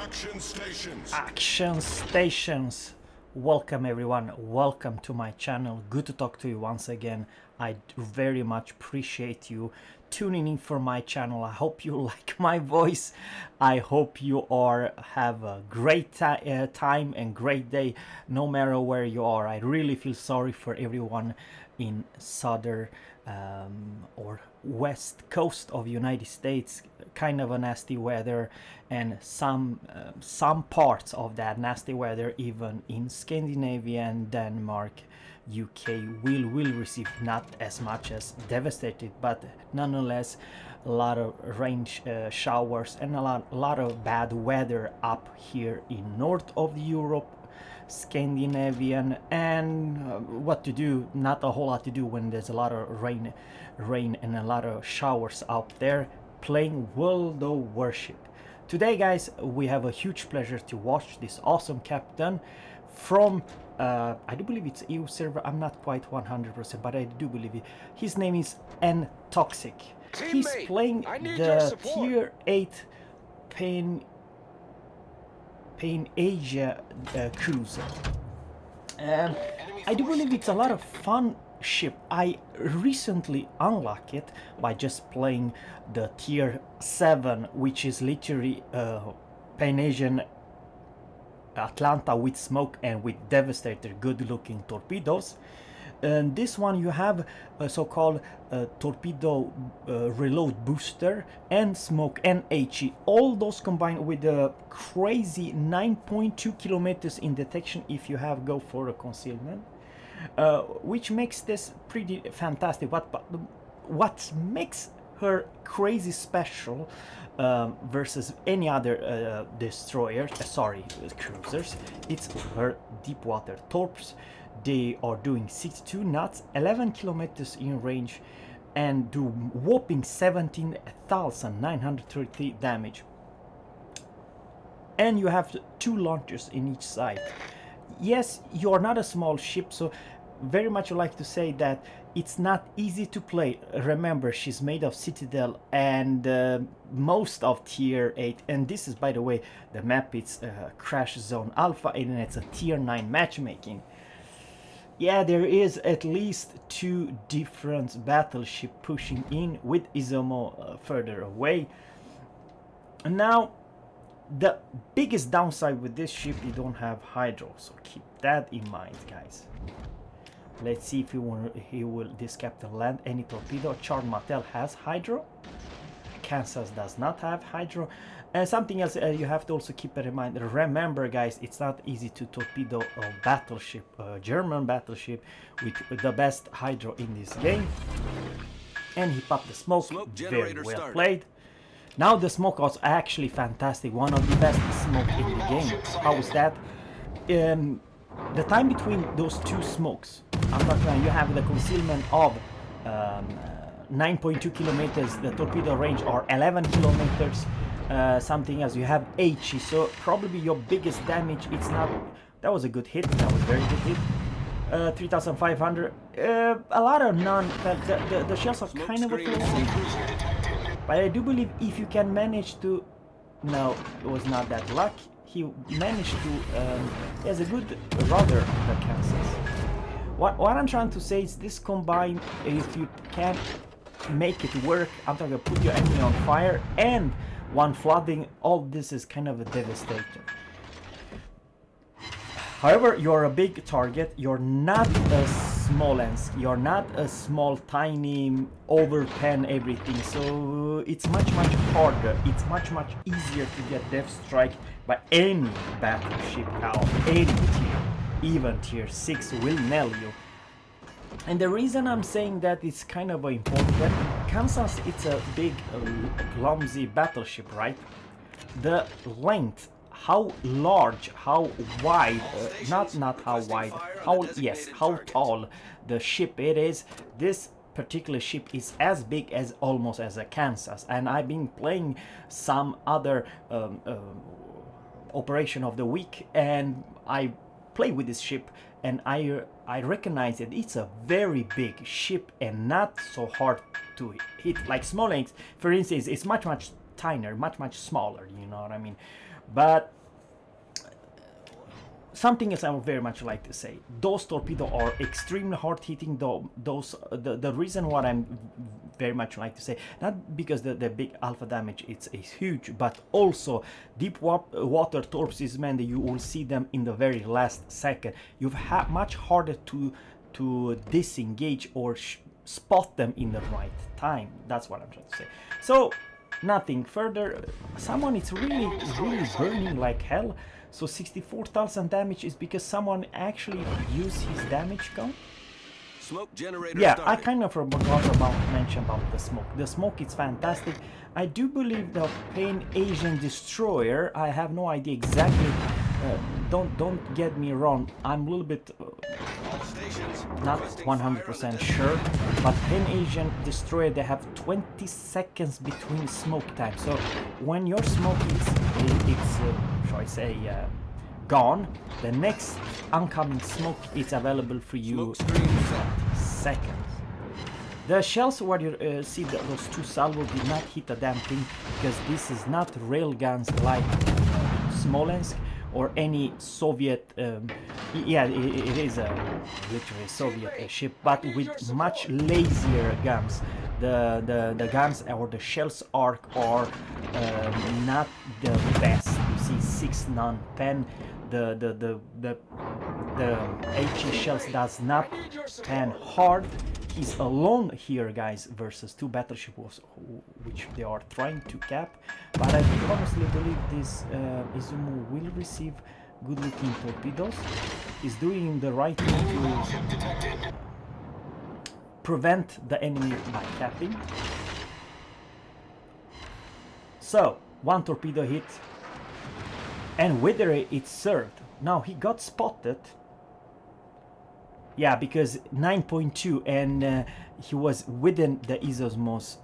Action stations. Action stations. Welcome everyone, welcome to my channel. Good to talk to you once again. I very much appreciate you tuning in for my channel. I hope you like my voice. I hope you have a great time and great day no matter where you are. I really feel sorry for everyone in southern or west coast of United States. Kind of a nasty weather, and some parts of that nasty weather even in Scandinavia and Denmark, UK will receive not as much as devastated, but nonetheless a lot of rain showers and a lot of bad weather up here in north of Europe, Scandinavian, and what to do, not a whole lot to do when there's a lot of rain and a lot of showers out there. Playing World of Warship. Today guys, we have a huge pleasure to watch this awesome captain from I do believe it's EU server. I'm not quite 100%, but I do believe it. His name is nToxic. He's playing the tier 8 Pan Asia cruiser. I do believe it's a lot of fun ship. I recently unlocked it by just playing the tier 7, which is literally Pan Asian Atlanta with smoke and with devastator good looking torpedoes. And this one you have a so-called torpedo reload booster and smoke and HE, all those combined with a crazy 9.2 kilometers in detection if you have go for a concealment, which makes this pretty fantastic. What makes her crazy special versus any other destroyer, cruisers, it's her deep water torps. They are doing 62 knots, 11 kilometers in range, and do whopping 17,930 damage. And you have 2 launchers in each side. Yes, you are not a small ship, so very much like to say that it's not easy to play. Remember, she's made of Citadel and most of tier 8, and this is, by the way, the map. It's Crash Zone Alpha, and it's a tier 9 matchmaking. Yeah, there is at least 2 different battleship pushing in with Izumo further away. And now the biggest downside with this ship, you don't have hydro, so keep that in mind guys. Let's see if this captain land any torpedo. Charles Martel has hydro. Kansas does not have hydro. And something else you have to also keep in mind. Remember guys, it's not easy to torpedo a battleship, a German battleship with the best hydro in this game. And he popped the smoke. Very well played. Now the smoke was actually fantastic. One of the best smoke in the game. How was that? The time between those 2 smokes, I'm not trying, you have the concealment of 9.2 kilometers, the torpedo range are 11 kilometers, something else, you have HE, so probably your biggest damage, it's not, that was a good hit, that was very good hit, 3,500, a lot of the shells are kind of a flimsy, but I do believe if you can manage to, no, it was not that luck. He managed to, he has a good rudder, the Kansas. What I'm trying to say is this combined, if you can make it work, I'm talking about put your enemy on fire and one flooding, all this is kind of a devastator. However, you're a big target, you're not a Smolensk, you're not a small tiny overpen everything, so it's much harder, it's much easier to get death strike by any battleship out, any tier, even tier 6 will nail you. And the reason I'm saying that is kind of important. Kansas, it's a big clumsy battleship, right? The length, how large, how wide, not how wide, how tall the ship it is. This particular ship is as big as almost as a Kansas, and I've been playing some other operation of the week, and I play with this ship, and I recognize that it's a very big ship and not so hard to hit like Smolensk, for instance. It's much tinier, much smaller, you know what I mean. But something else I would very much like to say: those torpedoes are extremely hard hitting. The reason what I'm very much like to say, not because the big alpha damage is huge, but also deep water torpedoes, man, that you will see them in the very last second. You've much harder to disengage or spot them in the right time. That's what I'm trying to say. So nothing further. Someone is really burning like hell. So 64,000 damage is because someone actually used his damage count. Smoke generator Yeah, started. I kind of forgot about mention about the smoke. The smoke is fantastic. I do believe the Pan Asian destroyer. I have no idea exactly. Don't get me wrong. I'm a little bit All stations not requesting fire on the 100% destination. sure, but Pan Asian destroyer, they have 20 seconds between smoke time. So when your smoke is shall I say gone, the next oncoming smoke is available for you Smoke screen set. seconds. The shells where you see that those two salvos did not hit a damn thing, because this is not rail guns like Smolensk or any Soviet. Yeah, it is a literally Soviet ship, but with much lazier guns. The guns or the shells are not the best. You see 6 non pen. The HE shells does not pen hard. He's alone here, guys, versus two battleships which they are trying to cap. But I do honestly believe this Izumo will receive good looking torpedoes. He's doing the right thing to prevent the enemy by capping. So one torpedo hit, and whether it's served. Now he got spotted. Yeah, because 9.2, and he was within the Isosmos,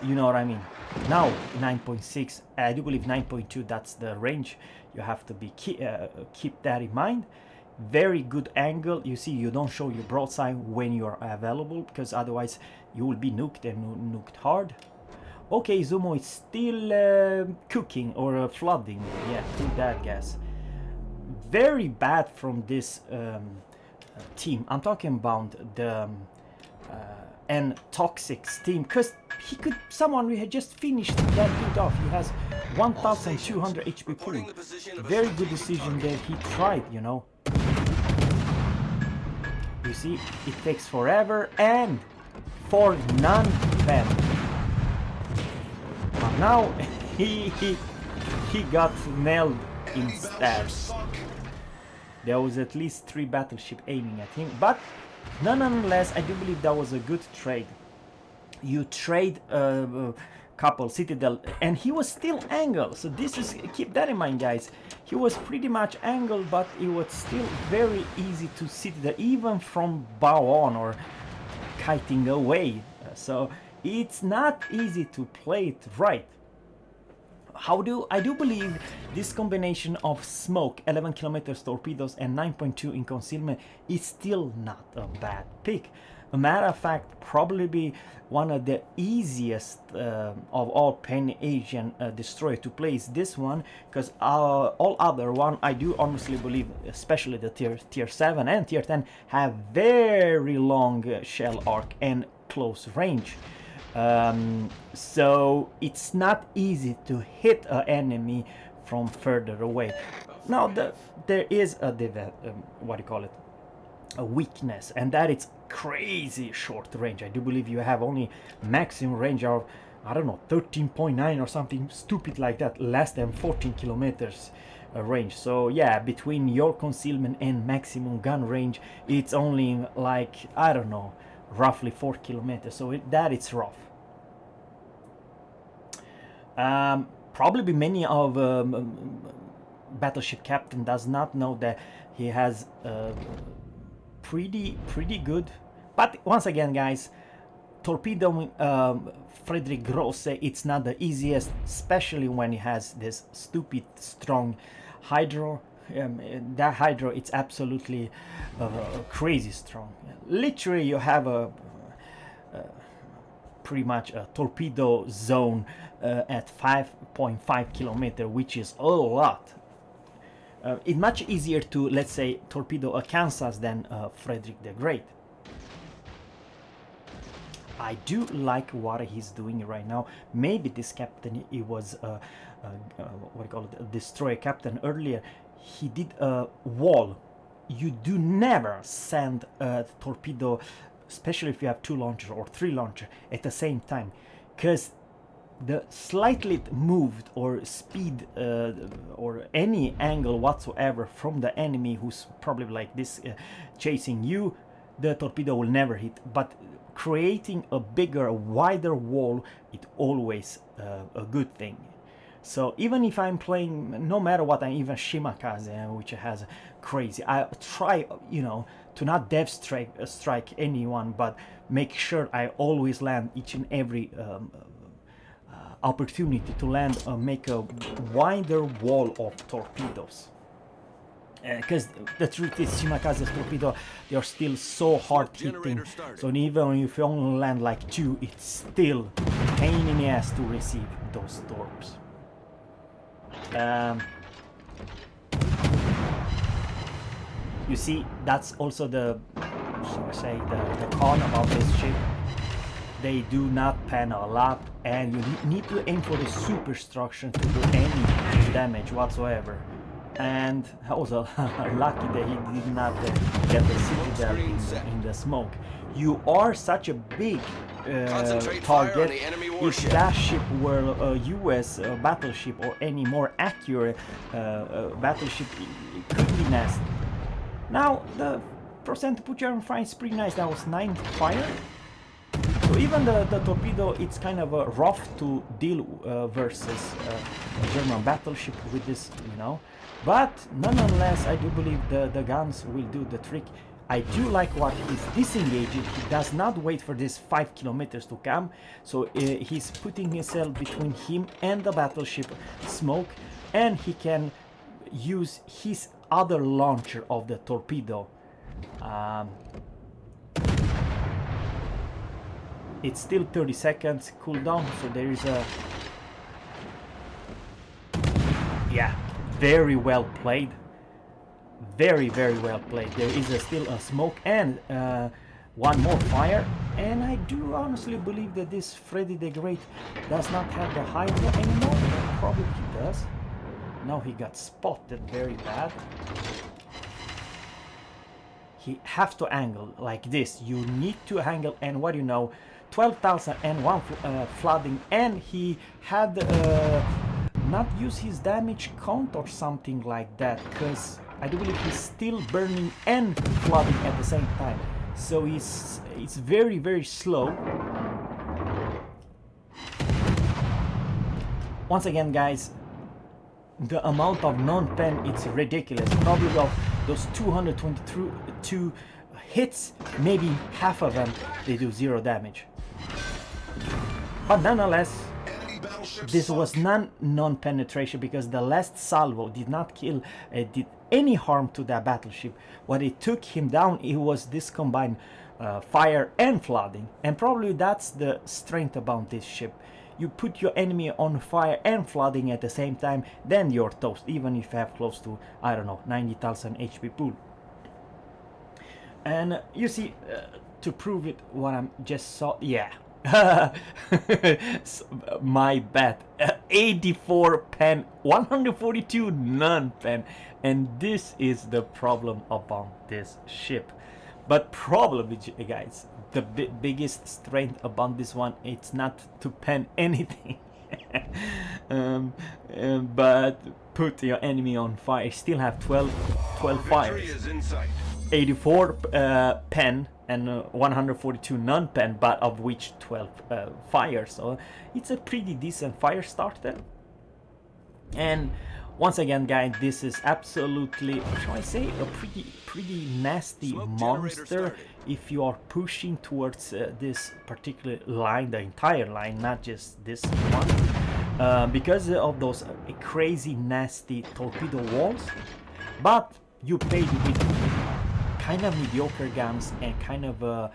you know what I mean. Now 9.6, I do believe 9.2, that's the range. You have to be keep that in mind. Very good angle. You see, you don't show your broadside when you're available, because otherwise you will be nuked, and nuked hard. Okay, Zumo is still cooking or flooding. Yeah, through that gas. Very bad from this team. I'm talking about the nToxic team, because someone had just finished that dude off. He has 1,200 HP pool. Very good decision there. He tried, you know. You see, it takes forever, and for non-pen. But now he got nailed instead. There was at least 3 battleship aiming at him, but nonetheless, I do believe that was a good trade. You trade a couple Citadel, and he was still angled. So this is, keep that in mind, guys. He was pretty much angled, but it was still very easy to Citadel, even from bow on or kiting away. So it's not easy to play it right. I do believe this combination of smoke, 11 kilometers torpedoes, and 9.2 in concealment is still not a bad pick. A matter of fact, probably be one of the easiest of all Pan Asian destroyer to play is this one, because all other one, I do honestly believe, especially the tier 7 and tier 10, have very long shell arc and close range. So it's not easy to hit an enemy from further away. Now there is a what do you call it, a weakness, and that it's crazy short range. I do believe you have only maximum range of, I don't know, 13.9 or something stupid like that, less than 14 kilometers range. So yeah, between your concealment and maximum gun range, it's only like, I don't know, roughly 4 kilometers. So that it's rough. Probably many of battleship captain does not know that he has pretty good. But once again, guys, torpedoing Friedrich Grosse, it's not the easiest, especially when he has this stupid strong hydro. That hydro, it's absolutely crazy strong. Literally, you have pretty much a torpedo zone at 5.5 kilometer, which is a lot. It's much easier to, let's say, torpedo a Kansas than Frederick the Great. I do like what he's doing right now. Maybe this captain, he was what do you call it, a destroyer captain earlier. He did a wall. You do never send a torpedo, especially if you have 2 launchers or 3 launchers at the same time, because the slightly moved or speed or any angle whatsoever from the enemy who's probably like this chasing you, the torpedo will never hit. But creating a bigger, wider wall, it's always a good thing. So even if I'm playing, no matter what, I'm even Shimakaze, which has crazy, I try, you know, to not death strike anyone, but make sure I always land each and every opportunity to land, make a wider wall of torpedoes. Because the truth is, Shimakaze's torpedo, they are still so hard hitting. So even if you only land like 2, it's still pain in the ass to receive those torps. You see, that's also the, shall I say, the con about this ship. They do not pan a lot, and you need to aim for the superstructure to do any damage whatsoever. And also lucky that he did not get the citadel in the smoke. You are such a big target. If that ship were a US battleship or any more accurate battleship, it could be nasty. Now the percent to put you on fire is pretty nice. That was 9 fire. So even the torpedo, it's kind of rough to deal versus a German battleship with this, you know. But nonetheless, I do believe the guns will do the trick. I do like what he's disengaging. He does not wait for this 5 kilometers to come. So he's putting himself between him and the battleship smoke, and he can use his other launcher of the torpedo. It's still 30 seconds cooldown, so there is a... Yeah, very well played. Very, very well played. There is still a smoke and one more fire. And I do honestly believe that this Freddy the Great does not have the Hydra anymore. Probably he does. Now he got spotted very bad. He have to angle like this. You need to angle, and what do you know, 12,001 flooding, and he had not used his damage count or something like that, because I do believe he's still burning and flooding at the same time. So it's very, very slow. Once again, guys, the amount of non-pen, it's ridiculous. Probably of those 222 hits, maybe half of them they do 0 damage. But nonetheless, this was non-penetration, because the last salvo did not kill, did any harm to that battleship. What it took him down, it was this combined fire and flooding, and probably that's the strength about this ship. You put your enemy on fire and flooding at the same time, then you're toast, even if you have close to, I don't know, 90,000 HP pool. And you see, to prove it, what I just saw, yeah. My bad. 84 pen, 142 non-pen, and this is the problem about this ship. But probably, guys, the biggest strength about this one, it's not to pen anything, but put your enemy on fire. Still have 12 fires, 84 pen and 142 non-pen, but of which 12 fire. So it's a pretty decent fire starter. And once again, guys, this is absolutely, shall I say, a pretty nasty monster if you are pushing towards this particular line, the entire line, not just this one, because of those crazy nasty torpedo walls. But you paid with kind of mediocre guns and kind of what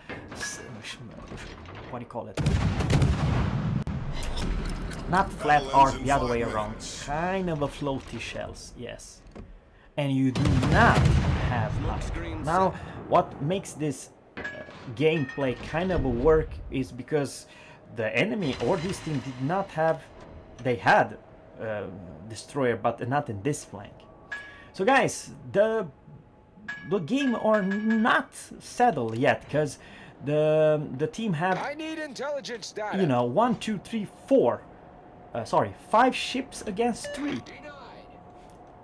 do you call it, Not flat arc, the other way around. Kind of a floaty shells, yes. And you do not have HARBIN. Now, what makes this gameplay kind of work is because the enemy or this team did not have, they had destroyer, but not in this flank. So guys, the game are not settled yet, because the team have, I need intelligence data. you know, 1, 2, 3, 4 sorry, 5 ships against 3.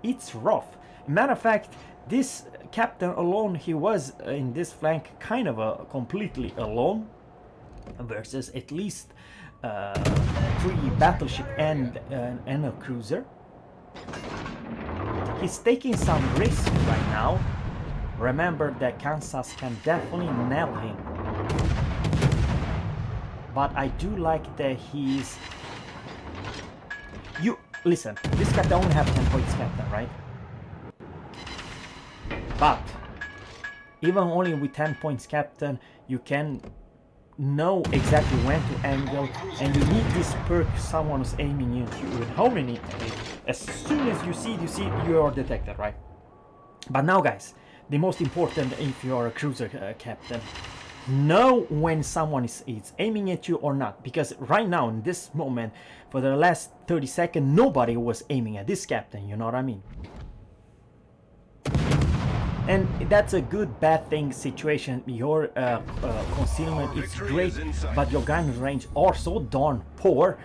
It's rough. Matter of fact, this captain alone, he was in this flank kind of completely alone versus at least 3 battleship and a cruiser. He's taking some risk right now. Remember that Kansas can definitely nail him. But I do like that he's... You listen, this captain only have 10 points captain, right? But even only with 10 points captain, you can know exactly when to angle, and you need this perk someone is aiming at you with how many. As soon as you see it, you are detected, right? But now guys, the most important, if you are a cruiser captain, know when someone is aiming at you or not, because right now in this moment, for the last 30 seconds, nobody was aiming at this captain, you know what I mean? And that's a good bad thing situation. Your concealment is great, but your gun range are so darn poor.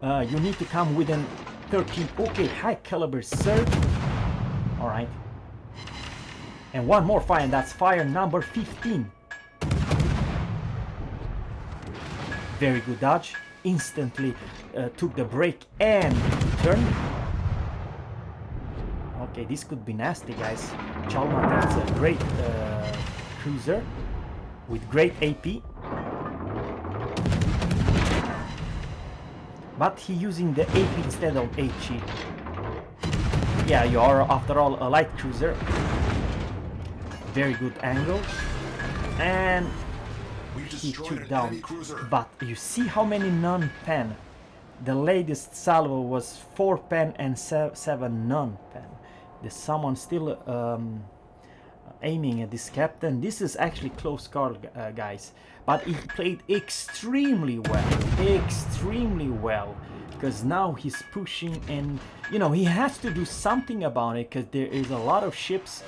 You need to come within 13. Okay, high caliber sir. All right, and one more fire, and that's fire number 15. Very good dodge. Instantly took the break and turn. Okay, this could be nasty, guys. Chalma, that's a great cruiser with great AP. But he using the AP instead of HE. Yeah, you are after all a light cruiser. Very good angle. And he took down. But you see how many non-pen. The latest salvo was 4 pen and 7 non-pen. There's someone still aiming at this captain. This is actually close call, guys. But he played extremely well, because now he's pushing, and you know he has to do something about it, because there is a lot of ships.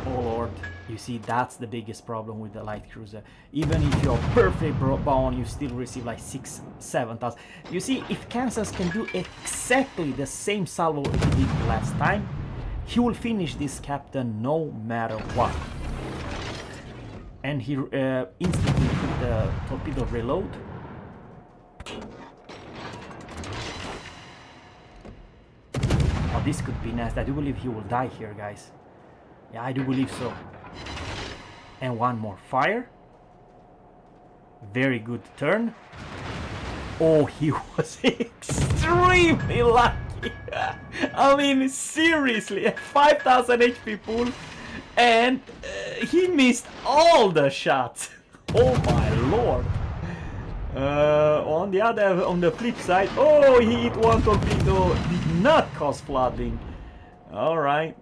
Oh lord, you see, that's the biggest problem with the light cruiser. Even if you're perfect bound, you still receive like 6,000-7,000. You see, if Kansas can do exactly the same salvo he did last time, he will finish this captain no matter what. And he instantly put the torpedo reload. Oh, this could be nasty. I do believe he will die here, guys. Yeah, I do believe so. And one more fire. Very good turn. Oh, he was extremely lucky. I mean, seriously, 5,000 HP pool, and he missed all the shots. Oh my lord. On the flip side, oh, he hit one torpedo, did not cause flooding. All right.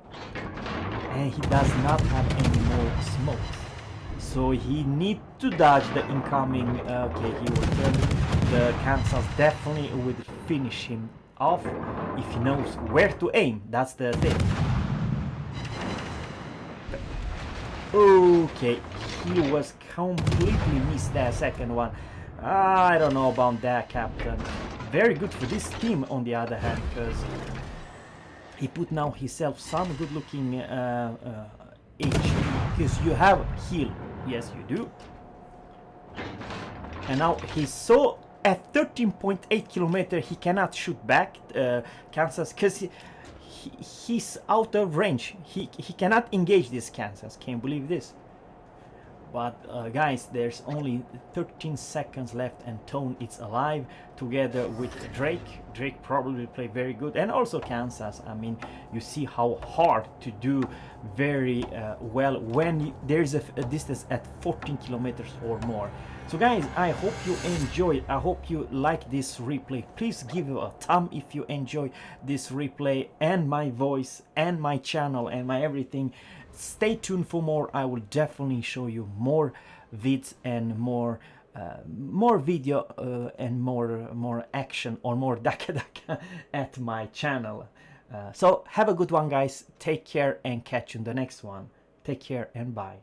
And he does not have any more smoke, so he need to dodge the incoming. Okay, he will turn. The Kansas definitely will finish him off if he knows where to aim. That's the thing. Okay, he was completely missed that second one. I don't know about that, captain. Very good for this team on the other hand, because he put now himself some good looking HP, because you have heal. Yes, you do. And now he's so at 13.8 kilometer, he cannot shoot back Kansas, because he's out of range. He cannot engage this Kansas. Can you believe this? But guys, there's only 13 seconds left and Tone is alive together with Drake. Drake probably play very good, and also Kansas. I mean, you see how hard to do very well when there's a distance at 14 kilometers or more. So guys, I hope you enjoyed. I hope you like this replay. Please give it a thumb if you enjoy this replay and my voice and my channel and my everything. Stay tuned for more. I will definitely show you more vids and more video and more action or more daka at my channel. So have a good one, guys. Take care and catch you in the next one. Take care and bye.